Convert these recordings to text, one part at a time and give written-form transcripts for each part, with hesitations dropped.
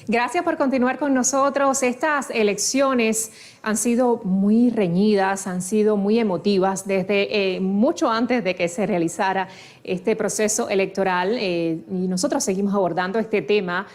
Gracias por continuar con nosotros. Estas elecciones han sido muy reñidas, han sido muy emotivas desde mucho antes de que se realizara este proceso electoral y nosotros seguimos abordando este tema.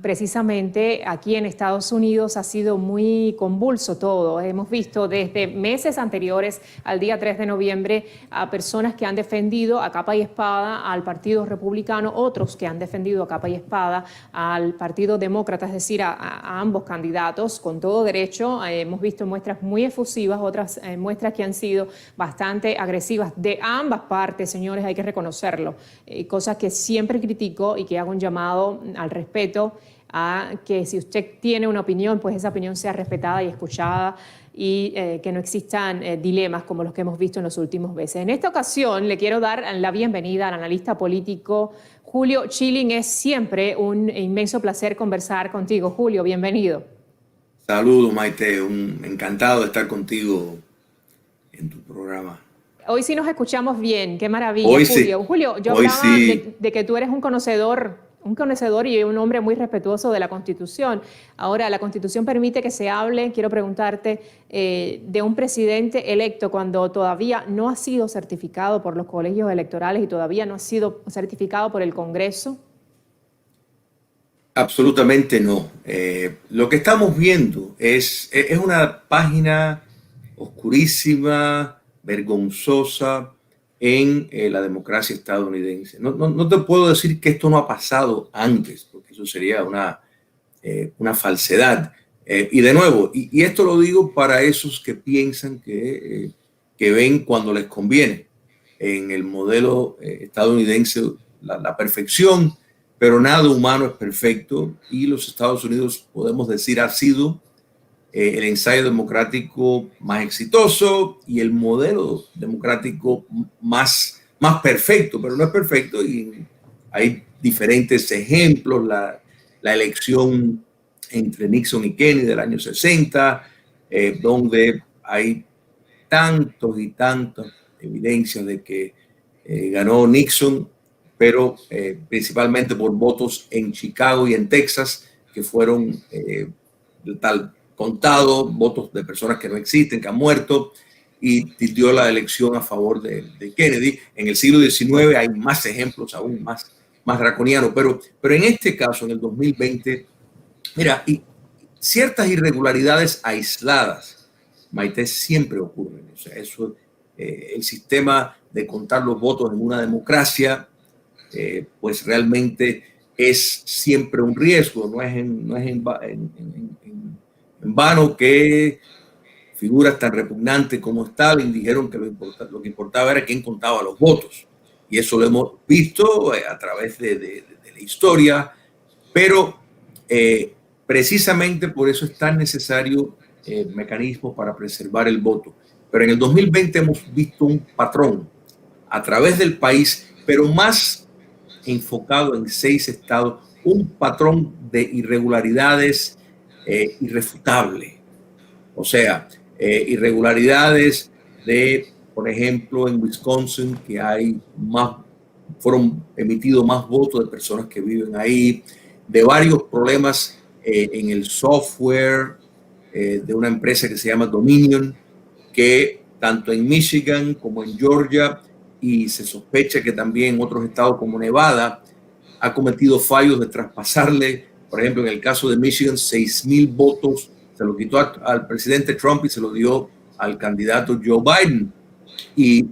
Precisamente aquí en Estados Unidos ha sido muy convulso todo. Hemos visto desde meses anteriores al día 3 de noviembre a personas que han defendido a capa y espada al Partido Republicano, otros que han defendido a capa y espada al Partido Demócrata, es decir, a ambos candidatos con todo derecho. Hemos visto muestras muy efusivas, otras muestras que han sido bastante agresivas de ambas partes, señores, hay que reconocerlo. Cosas que siempre critico y que hago un llamado al respeto, a que si usted tiene una opinión, pues esa opinión sea respetada y escuchada y que no existan dilemas como los que hemos visto en los últimos meses. En esta ocasión le quiero dar la bienvenida al analista político Julio Schilling. Es siempre un inmenso placer conversar contigo. Julio, bienvenido. Saludos, Maite, encantado de estar contigo en tu programa. Hoy sí nos escuchamos bien, qué maravilla, Hoy Julio. sí, Julio, yo hoy hablaba sí. de que tú eres un conocedor y un hombre muy respetuoso de la Constitución. Ahora, la Constitución permite que se hable, quiero preguntarte, de un presidente electo cuando todavía no ha sido certificado por los colegios electorales y todavía no ha sido certificado por el Congreso. Absolutamente no. Lo que estamos viendo es una página oscurísima, vergonzosa en la democracia estadounidense. No te puedo decir que esto no ha pasado antes, porque eso sería una falsedad. Y de nuevo, y esto lo digo para esos que piensan que ven cuando les conviene. En el modelo estadounidense, la perfección, pero nada humano es perfecto, y los Estados Unidos, podemos decir, ha sido el ensayo democrático más exitoso y el modelo democrático más perfecto, pero no es perfecto y hay diferentes ejemplos. La elección entre Nixon y Kennedy del año 60, donde hay tantos y tantas evidencias de que ganó Nixon, pero principalmente por votos en Chicago y en Texas, que fueron tal contados, votos de personas que no existen, que han muerto, y dio la elección a favor de Kennedy. En el siglo XIX hay más ejemplos aún más draconianos, pero en este caso, en el 2020, mira, y ciertas irregularidades aisladas, Maite, siempre ocurren. O sea, eso, el sistema de contar los votos en una democracia, pues realmente es siempre un riesgo. No es en vano que figuras tan repugnantes como Stalin dijeron que lo que importaba era quién contaba los votos. Y eso lo hemos visto a través de la historia, pero precisamente por eso es tan necesario mecanismos para preservar el voto. Pero en el 2020 hemos visto un patrón a través del país, pero más enfocado en 6 estados, un patrón de irregularidades irrefutable. O sea, irregularidades por ejemplo, en Wisconsin, que fueron emitidos más votos de personas que viven ahí, de varios problemas en el software de una empresa que se llama Dominion, que tanto en Michigan como en Georgia, y se sospecha que también en otros estados como Nevada, ha cometido fallos de traspasarle, por ejemplo, en el caso de Michigan, 6,000 votos, se lo quitó al presidente Trump y se lo dio al candidato Joe Biden. Y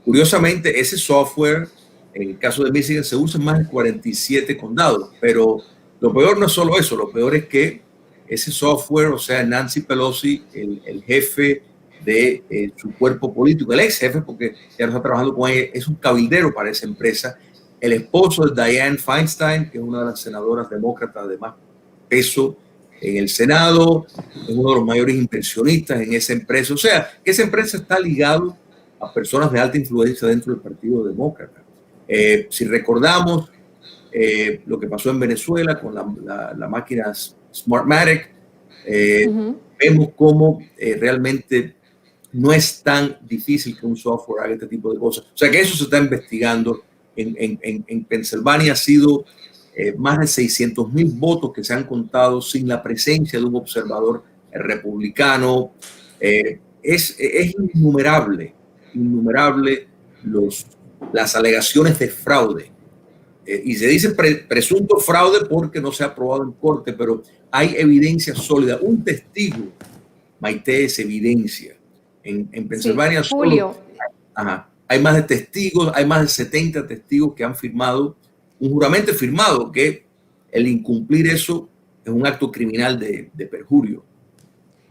curiosamente, ese software, en el caso de Michigan, se usa en más de 47 condados, pero lo peor no es solo eso, lo peor es que ese software, o sea, Nancy Pelosi, el jefe de su cuerpo político, el ex jefe, porque ya no está trabajando con ella, es un cabildero para esa empresa. El esposo de Dianne Feinstein, que es una de las senadoras demócratas de más peso en el Senado, es uno de los mayores inversionistas en esa empresa. O sea, que esa empresa está ligada a personas de alta influencia dentro del Partido Demócrata. Si recordamos lo que pasó en Venezuela con la máquina Smartmatic, vemos cómo realmente no es tan difícil que un software haga este tipo de cosas. O sea que eso se está investigando. En Pensilvania ha sido más de 600,000 votos que se han contado sin la presencia de un observador republicano. Es innumerable las alegaciones de fraude. Y se dice presunto fraude porque no se ha probado en corte, pero hay evidencia sólida. Un testigo, Maite, es evidencia. En Pensilvania sí, Julio. Hay más de testigos, hay más de 70 testigos que han firmado un juramento firmado que el incumplir eso es un acto criminal de perjurio.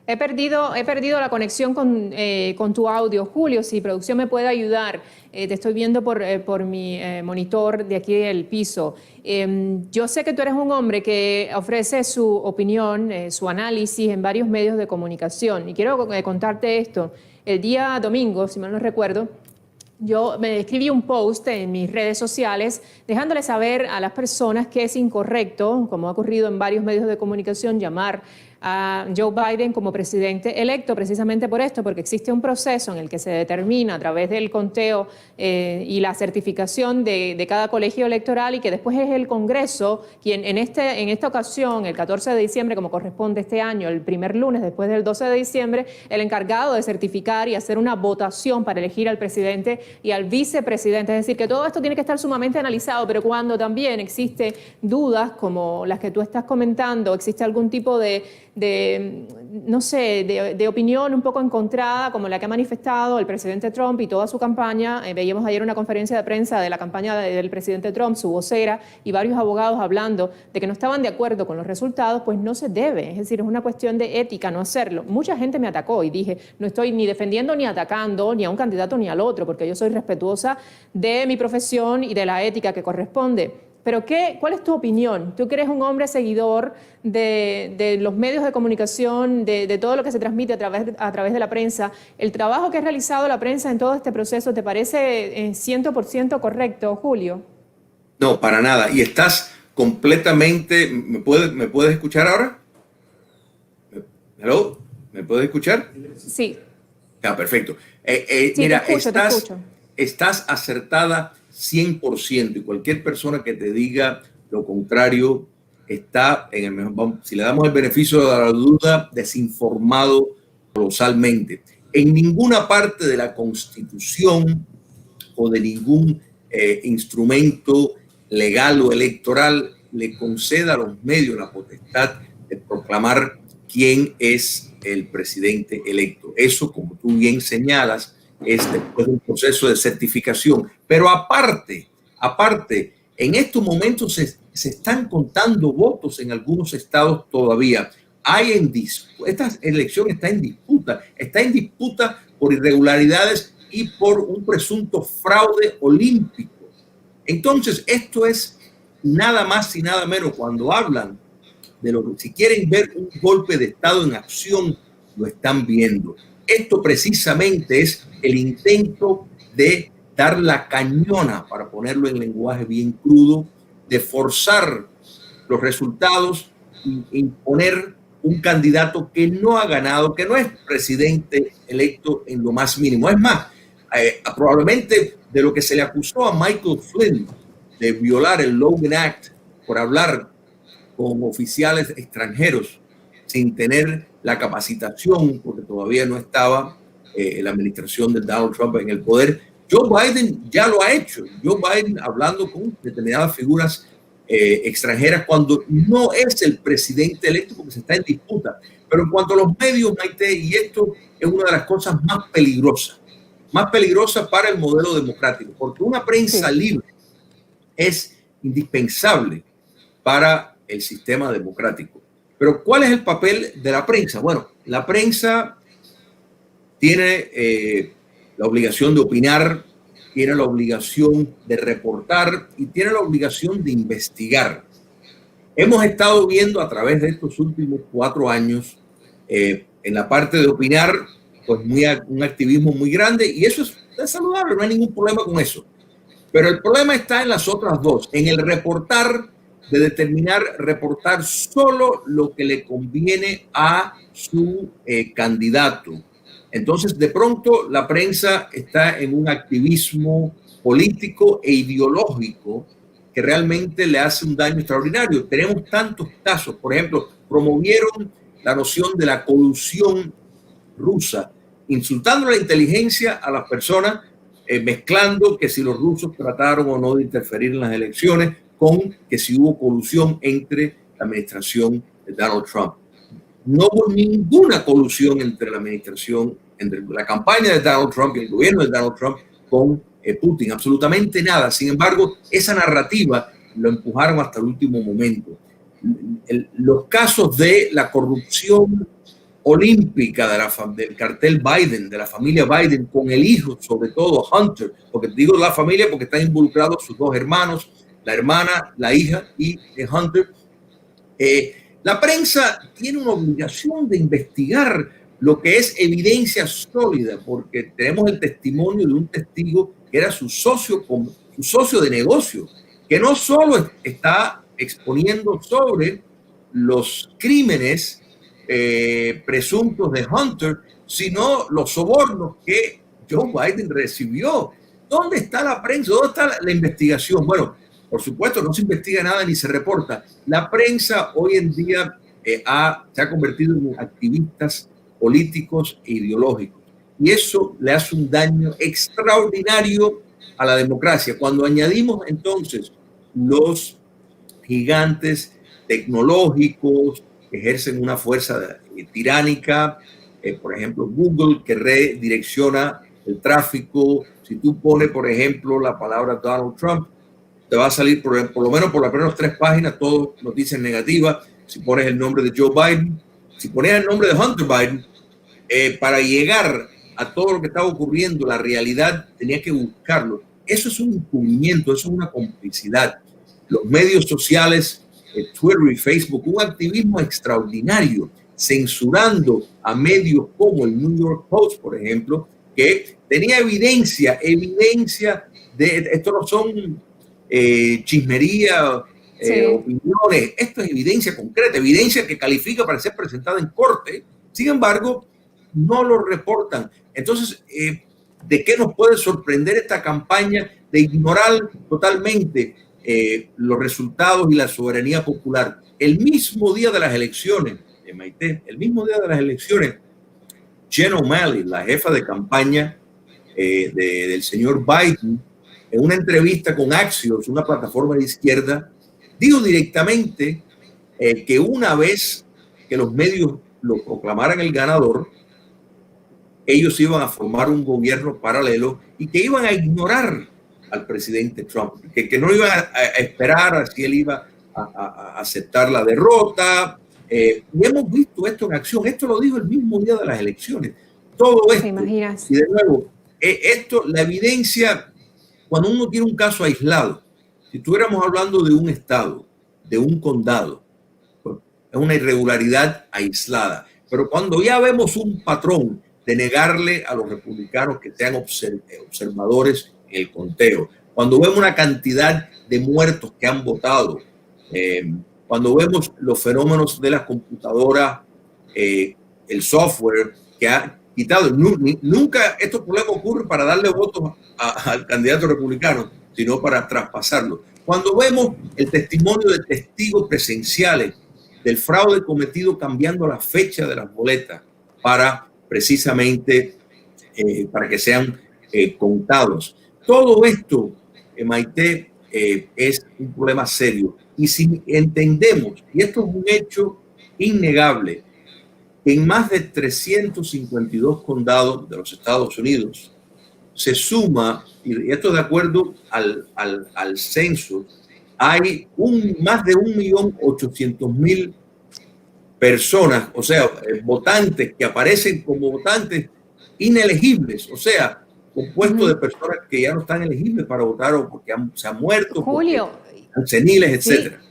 He perdido la conexión con tu audio. Julio, si producción me puede ayudar. Te estoy viendo por mi monitor de aquí del piso. Yo sé que tú eres un hombre que ofrece su opinión, su análisis en varios medios de comunicación. Y quiero contarte esto. El día domingo, si mal no recuerdo, yo me escribí un post en mis redes sociales dejándole saber a las personas que es incorrecto, como ha ocurrido en varios medios de comunicación, llamar a Joe Biden como presidente electo, precisamente por esto, porque existe un proceso en el que se determina a través del conteo y la certificación de cada colegio electoral, y que después es el Congreso quien en esta ocasión, el 14 de diciembre, como corresponde este año, el primer lunes después del 12 de diciembre, el encargado de certificar y hacer una votación para elegir al presidente y al vicepresidente. Es decir, que todo esto tiene que estar sumamente analizado, pero cuando también existe dudas como las que tú estás comentando, existe algún tipo de opinión un poco encontrada, como la que ha manifestado el presidente Trump y toda su campaña. Veíamos ayer una conferencia de prensa de la campaña del presidente Trump, su vocera y varios abogados hablando de que no estaban de acuerdo con los resultados. Pues no se debe, es decir, es una cuestión de ética no hacerlo. Mucha gente me atacó y dije, no estoy ni defendiendo ni atacando ni a un candidato ni al otro, porque yo soy respetuosa de mi profesión y de la ética que corresponde. Pero ¿cuál es tu opinión? Tú que eres un hombre seguidor de los medios de comunicación, de todo lo que se transmite a través de la prensa. ¿El trabajo que ha realizado la prensa en todo este proceso te parece 100% correcto, Julio? No, para nada. Y estás completamente... ¿Me puedes escuchar ahora? ¿Hello? ¿Me puedes escuchar? Sí. Ah, perfecto. Sí, mira, te escucho. Estás acertada 100%, y cualquier persona que te diga lo contrario está en el mejor, si le damos el beneficio de la duda, desinformado colosalmente. En ninguna parte de la Constitución o de ningún instrumento legal o electoral le conceda a los medios la potestad de proclamar quién es el presidente electo. Eso, como tú bien señalas, es después de un proceso de certificación. Pero aparte, en estos momentos se están contando votos en algunos estados todavía. Esta elección está en disputa por irregularidades y por un presunto fraude olímpico. Entonces, esto es nada más y nada menos cuando hablan de si quieren ver un golpe de Estado en acción, lo están viendo. Esto precisamente es el intento de dar la cañona, para ponerlo en lenguaje bien crudo, de forzar los resultados e imponer un candidato que no ha ganado, que no es presidente electo en lo más mínimo. Es más, probablemente de lo que se le acusó a Michael Flynn de violar el Logan Act por hablar con oficiales extranjeros sin tener la capacitación, porque todavía no estaba la administración de Donald Trump en el poder. Joe Biden ya lo ha hecho. Joe Biden hablando con determinadas figuras extranjeras cuando no es el presidente electo, porque se está en disputa. Pero en cuanto a los medios, Maite, y esto es una de las cosas más peligrosas para el modelo democrático, porque una prensa libre es indispensable para el sistema democrático. Pero ¿cuál es el papel de la prensa? Bueno, la prensa tiene la obligación de opinar, tiene la obligación de reportar y tiene la obligación de investigar. Hemos estado viendo a través de estos últimos 4 años en la parte de opinar, pues un activismo muy grande, y eso es saludable, no hay ningún problema con eso. Pero el problema está en las otras dos, en el reportar, de reportar solo lo que le conviene a su candidato. Entonces, de pronto, la prensa está en un activismo político e ideológico que realmente le hace un daño extraordinario. Tenemos tantos casos, por ejemplo, promovieron la noción de la colusión rusa, insultando la inteligencia a las personas, mezclando que si los rusos trataron o no de interferir en las elecciones con que si hubo colusión entre la administración de Donald Trump. No hubo ninguna colusión entre la administración, entre la campaña de Donald Trump y el gobierno de Donald Trump con Putin, absolutamente nada. Sin embargo, esa narrativa lo empujaron hasta el último momento. Los casos de la corrupción olímpica del cartel Biden, de la familia Biden, con el hijo, sobre todo Hunter, porque digo la familia porque están involucrados sus dos hermanos, la hermana, la hija y Hunter. La prensa tiene una obligación de investigar lo que es evidencia sólida, porque tenemos el testimonio de un testigo que era su socio de negocio, que no solo está exponiendo sobre los crímenes presuntos de Hunter, sino los sobornos que Joe Biden recibió. ¿Dónde está la prensa? ¿Dónde está la investigación? Bueno, por supuesto, no se investiga nada ni se reporta. La prensa hoy en día se ha convertido en activistas políticos e ideológicos. Y eso le hace un daño extraordinario a la democracia. Cuando añadimos entonces los gigantes tecnológicos que ejercen una fuerza tiránica, por ejemplo Google, que redirecciona el tráfico. Si tú pones, por ejemplo, la palabra Donald Trump, te va a salir por lo menos por las primeras 3 páginas, todo noticias negativas. Si pones el nombre de Joe Biden, si pones el nombre de Hunter Biden, para llegar a todo lo que estaba ocurriendo, la realidad, tenía que buscarlo. Eso es un encubrimiento, eso es una complicidad. Los medios sociales, Twitter y Facebook, un activismo extraordinario, censurando a medios como el New York Post, por ejemplo, que tenía evidencia de, esto no son chismería, opiniones, esto es evidencia concreta, evidencia que califica para ser presentada en corte. Sin embargo, no lo reportan. Entonces, ¿de qué nos puede sorprender esta campaña de ignorar totalmente los resultados y la soberanía popular? El mismo día de las elecciones, Maite, el mismo día de las elecciones, Jen O'Malley, la jefa de campaña del señor Biden, en una entrevista con Axios, una plataforma de izquierda, dijo directamente que una vez que los medios lo proclamaran el ganador, ellos iban a formar un gobierno paralelo y que iban a ignorar al presidente Trump, que no iban a esperar a si él iba a aceptar la derrota. Y hemos visto esto en acción. Esto lo dijo el mismo día de las elecciones. Todo esto. ¿Te imaginas? Y de nuevo, esto, la evidencia, cuando uno tiene un caso aislado, si estuviéramos hablando de un estado, de un condado, pues, es una irregularidad aislada. Pero cuando ya vemos un patrón de negarle a los republicanos que sean observadores en el conteo, cuando vemos una cantidad de muertos que han votado, cuando vemos los fenómenos de las computadoras, el software que ha quitado, nunca estos problemas ocurren para darle votos al candidato republicano, sino para traspasarlo. Cuando vemos el testimonio de testigos presenciales del fraude cometido cambiando la fecha de las boletas para precisamente para que sean contados. Todo esto, Maite, es un problema serio. Y si entendemos, y esto es un hecho innegable, en más de 352 condados de los Estados Unidos se suma, y esto de acuerdo al censo, hay más de 1.800.000 personas, o sea, votantes que aparecen como votantes inelegibles, o sea, compuesto de personas que ya no están elegibles para votar o porque se han muerto, Julio, porque están seniles, etcétera.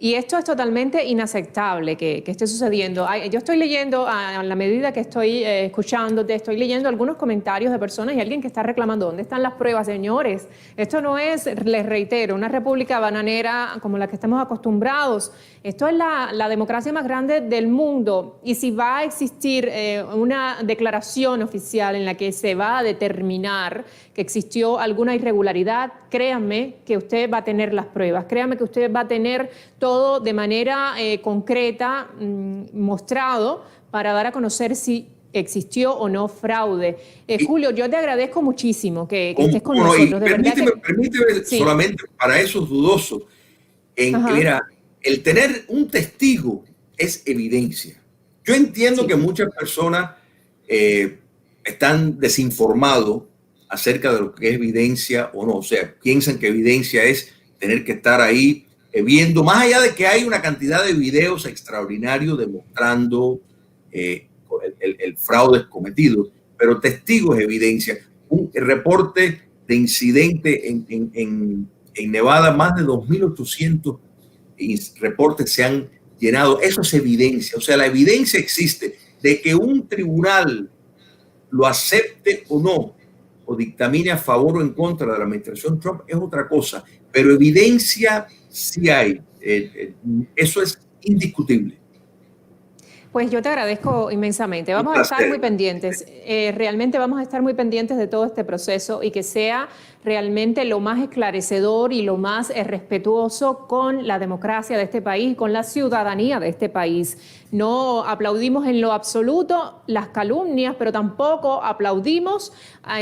Y esto es totalmente inaceptable que esté sucediendo. Yo estoy leyendo, a la medida que estoy escuchándote, estoy leyendo algunos comentarios de personas y alguien que está reclamando, ¿dónde están las pruebas, señores? Esto no es, les reitero, una república bananera como la que estamos acostumbrados. Esto es la democracia más grande del mundo. Y si va a existir una declaración oficial en la que se va a determinar que existió alguna irregularidad, créanme que usted va a tener las pruebas, créanme que usted va a tener todo de manera concreta mostrado para dar a conocer si existió o no fraude. Julio, yo te agradezco muchísimo que estés con nosotros. De permíteme, verdad permíteme sí. solamente para esos dudosos, mira, el tener un testigo es evidencia. Yo entiendo que muchas personas están desinformados acerca de lo que es evidencia o no. O sea, piensan que evidencia es tener que estar ahí viendo, más allá de que hay una cantidad de videos extraordinarios demostrando el fraude cometido, pero testigo es evidencia. Un reporte de incidente en Nevada, más de 2.800 reportes se han llenado. Eso es evidencia. O sea, la evidencia existe. De que un tribunal lo acepte o no, o dictamine a favor o en contra de la administración Trump, es otra cosa. Pero evidencia sí hay. Eso es indiscutible. Pues yo te agradezco inmensamente. Vamos a estar muy pendientes. Realmente vamos a estar muy pendientes de todo este proceso y que sea realmente lo más esclarecedor y lo más respetuoso con la democracia de este país, con la ciudadanía de este país. No aplaudimos en lo absoluto las calumnias, pero tampoco aplaudimos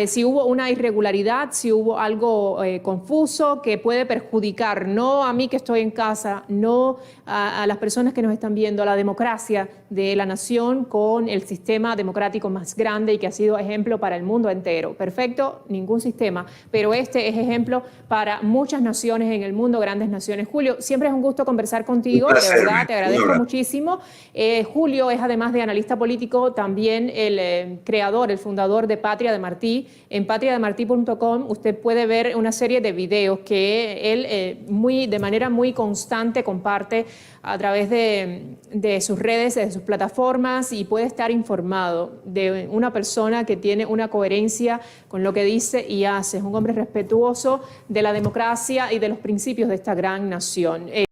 si hubo una irregularidad, si hubo algo confuso que puede perjudicar, no a mí que estoy en casa, no a las personas que nos están viendo, a la democracia de la nación con el sistema democrático más grande y que ha sido ejemplo para el mundo entero. Perfecto, ningún sistema, pero este es ejemplo para muchas naciones en el mundo, grandes naciones. Julio, siempre es un gusto conversar contigo, de verdad, te agradezco muchísimo. Julio es, además de analista político, también el creador, el fundador de Patria de Martí. En patriademartí.com usted puede ver una serie de videos que él de manera muy constante comparte a través de sus redes, de sus plataformas, y puede estar informado de una persona que tiene una coherencia con lo que dice y hace. Es un hombre respetuoso de la democracia y de los principios de esta gran nación.